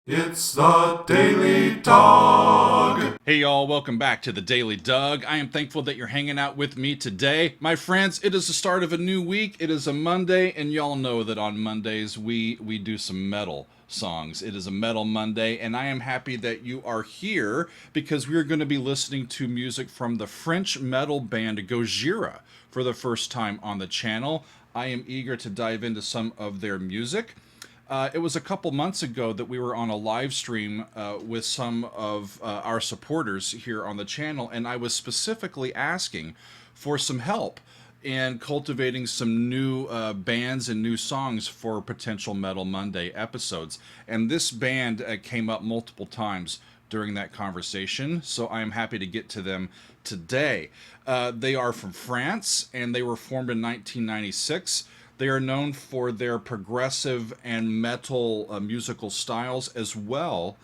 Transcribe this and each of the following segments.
It's the Daily Dog. Hey y'all, welcome back to the Daily Doug. I am thankful that you're hanging out with me today. My friends, it is the start of a new week. It is a Monday, and y'all know that on Mondays we do some metal songs. It is a Metal Monday, and I am happy that you are here because we're going to be listening to music from the French metal band Gojira for the first time on the channel. I am eager to dive into some of their music. It was a couple months ago that we were on a live stream with some of our supporters here on the channel, and I was specifically asking for some help in cultivating some new bands and new songs for potential Metal Monday episodes. And this band came up multiple times during that conversation, so I am happy to get to them today. They are from France, and they were formed in 1996. They are known for their progressive and metal musical styles, as well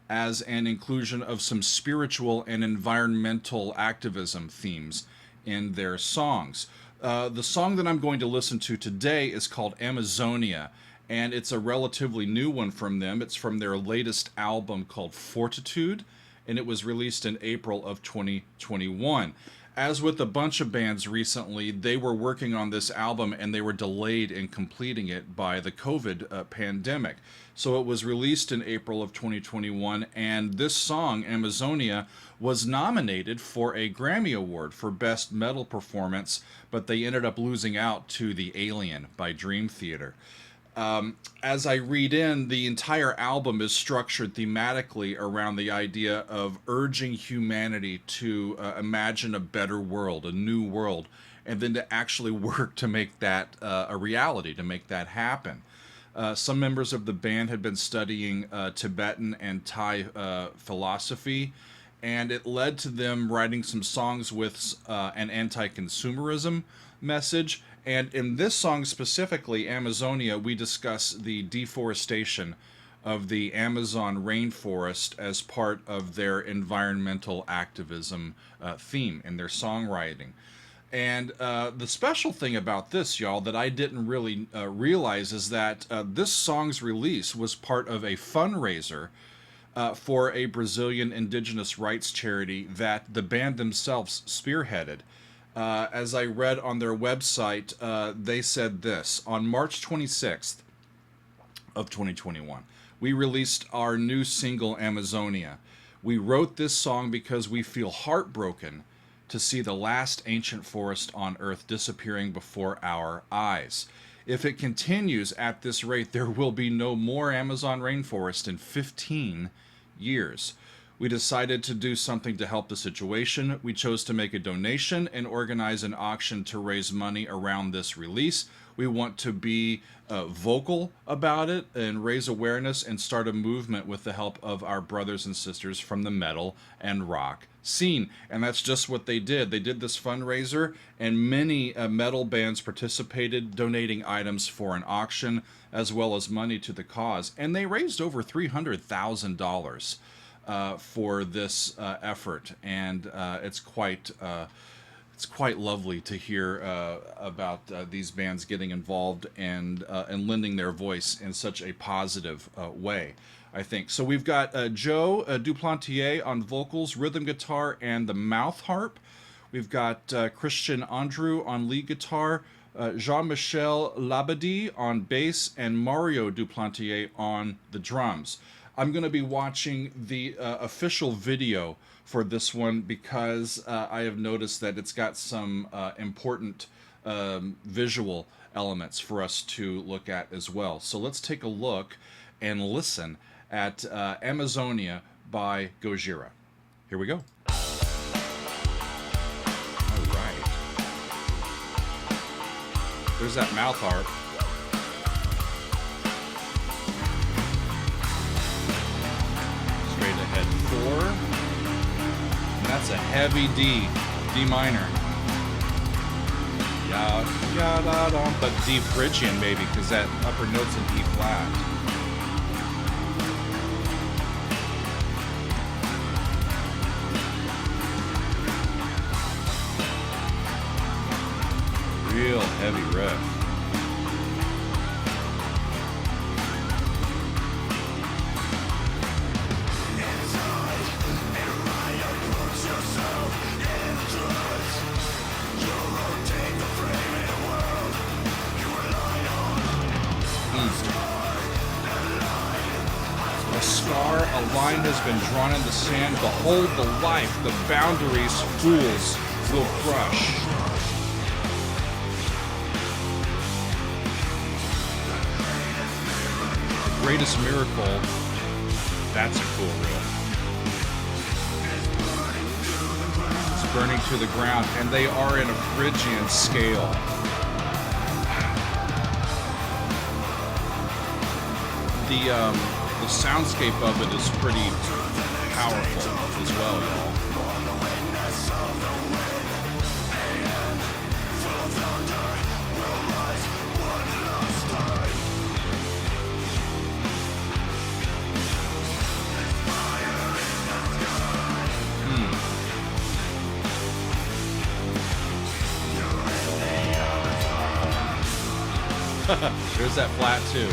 as an inclusion of some spiritual and environmental activism themes in their songs. The song that I'm going to listen to today is called Amazonia, and it's a relatively new one from them. It's from their latest album called Fortitude, and it was released in April of 2021. As with a bunch of bands recently, they were working on this album and they were delayed in completing it by the COVID pandemic. So it was released in April of 2021, and this song, Amazonia, was nominated for a Grammy Award for Best Metal Performance, but they ended up losing out to The Alien by Dream Theater. As I read in, the entire album is structured thematically around the idea of urging humanity to imagine a better world, a new world, and then to actually work to make that a reality, to make that happen. Some members of the band had been studying Tibetan and Thai philosophy, and it led to them writing some songs with an anti-consumerism message. And in this song specifically, Amazonia, we discuss the deforestation of the Amazon rainforest as part of their environmental activism theme in their songwriting. And the special thing about this, y'all, that I didn't really realize is that this song's release was part of a fundraiser for a Brazilian indigenous rights charity that the band themselves spearheaded. As I read on their website, they said this: on March 26th of 2021, we released our new single, Amazonia. We wrote this song because we feel heartbroken to see the last ancient forest on Earth disappearing before our eyes. If it continues at this rate, there will be no more Amazon rainforest in 15 years. We decided to do something to help the situation. We chose to make a donation and organize an auction to raise money around this release. We want to be vocal about it and raise awareness and start a movement with the help of our brothers and sisters from the metal and rock scene. And that's just what they did. They did this fundraiser, and many metal bands participated, donating items for an auction as well as money to the cause. And they raised over $300,000 for this effort, and it's quite lovely to hear about these bands getting involved and lending their voice in such a positive way, I think. So we've got Joe Duplantier on vocals, rhythm guitar, and the mouth harp. We've got Christian Andrew on lead guitar, Jean-Michel Labadie on bass, and Mario Duplantier on the drums. I'm going to be watching the official video for this one because I have noticed that it's got some important visual elements for us to look at as well. So let's take a look and listen at Amazonia by Gojira. Here we go. All right. There's that mouth harp. Ahead 4, and that's a heavy D minor. Yeah, da da, but D Phrygian maybe, because that upper note's in E flat. Real heavy riff. A scar, a line has been drawn in the sand. Behold the life, the boundaries fools will crush. The greatest miracle, that's a cool riff. It's burning to the ground, and they are in a Phrygian scale. The soundscape of it is pretty powerful as well, y'all. There's that flat too.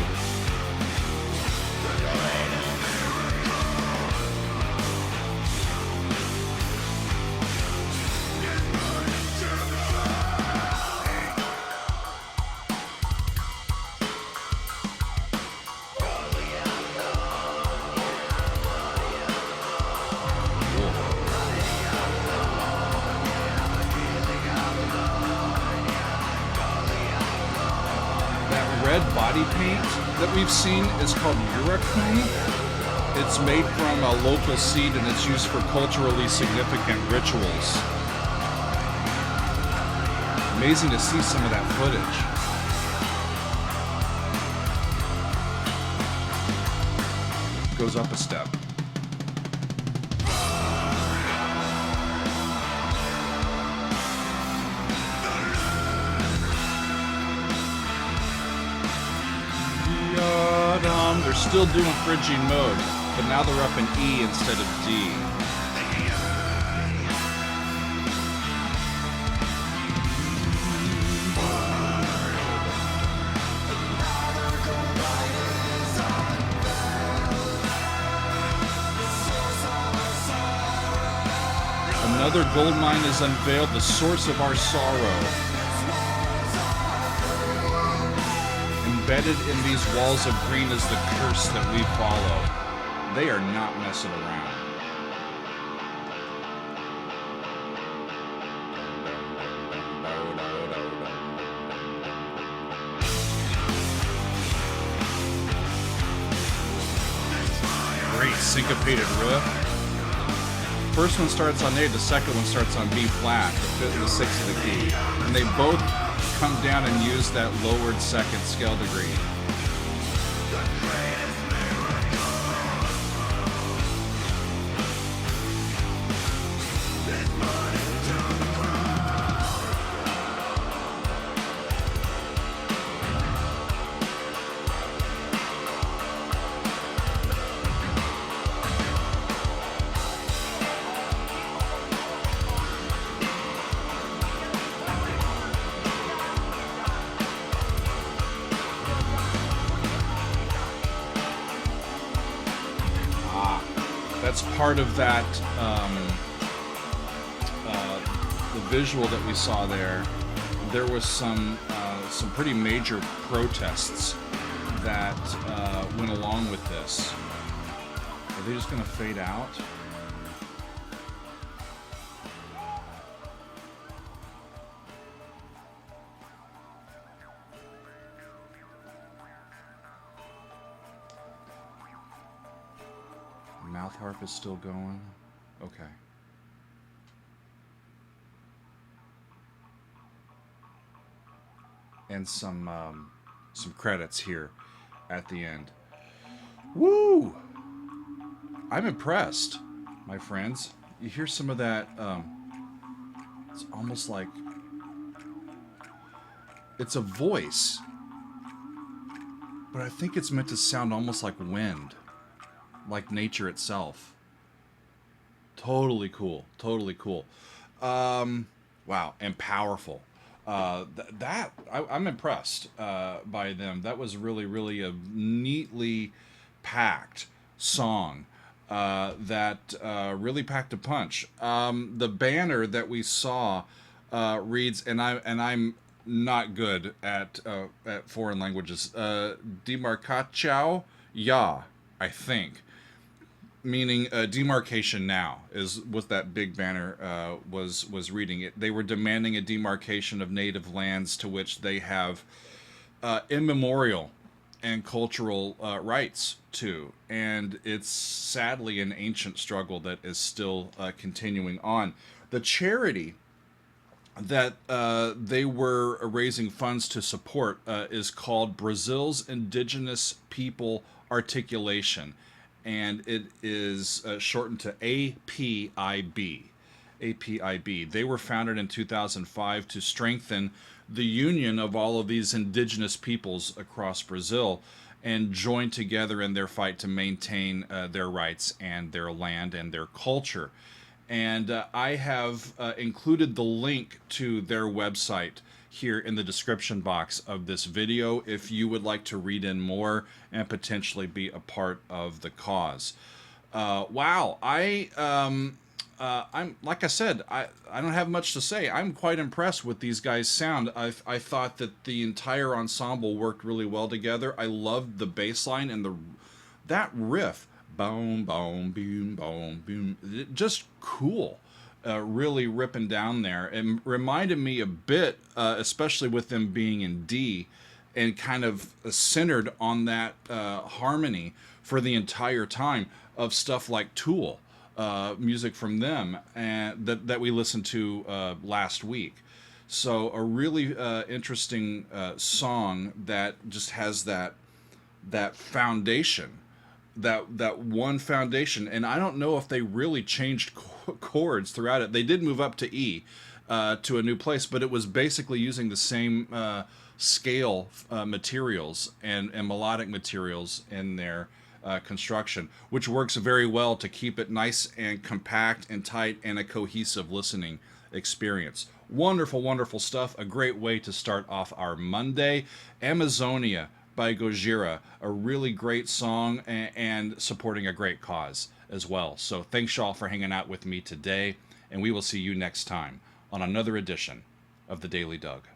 Body paint that we've seen is called Urakun. It's made from a local seed and it's used for culturally significant rituals. Amazing to see some of that footage. Goes up a step. They're still doing Phrygian mode, but now they're up in E instead of D. Another gold mine is unveiled, the source of our sorrow. Embedded in these walls of green is the curse that we follow. They are not messing around. Great syncopated riff. First one starts on A, the second one starts on B flat, the fifth and the sixth of the key. And they both come down and use that lowered second scale degree. That's part of that, the visual that we saw there. There was some pretty major protests that went along with this. Are they just going to fade out? Mouth harp is still going. Okay. And some credits here at the end. Woo! I'm impressed, my friends. You hear some of that. It's almost like it's a voice, but I think it's meant to sound almost like wind. Like nature itself. Totally cool. Totally cool. Wow. And powerful. I'm impressed by them. That was really, really a neatly packed song that really packed a punch. The banner that we saw reads, and I'm not good at foreign languages. Demarcatio, yeah, I think. meaning demarcation now is what that big banner was reading. It they were demanding a demarcation of native lands to which they have immemorial and cultural rights to, and it's sadly an ancient struggle that is still continuing on. The charity that they were raising funds to support is called Brazil's Indigenous People Articulation, and it is shortened to APIB. APIB. They were founded in 2005 to strengthen the union of all of these indigenous peoples across Brazil and join together in their fight to maintain their rights and their land and their culture. And I have included the link to their website here in the description box of this video if you would like to read in more and potentially be a part of the cause. Wow, I'm like I said, I don't have much to say. I'm quite impressed with these guys' sound. I thought that the entire ensemble worked really well together. I loved the bass line and that riff, boom, boom, boom, boom, boom, just cool. Really ripping down there. It reminded me a bit, especially with them being in D, and kind of centered on that harmony for the entire time of stuff like Tool. Music from them and that we listened to last week. So a really interesting song that just has that foundation, that one foundation. And I don't know if they really changed chords throughout it. They did move up to E to a new place, but it was basically using the same scale materials and melodic materials in their construction, which works very well to keep it nice and compact and tight and a cohesive listening experience. Wonderful, wonderful stuff. A great way to start off our Monday. Amazonia by Gojira, a really great song and supporting a great cause as well. So thanks y'all for hanging out with me today, and we will see you next time on another edition of The Daily Doug.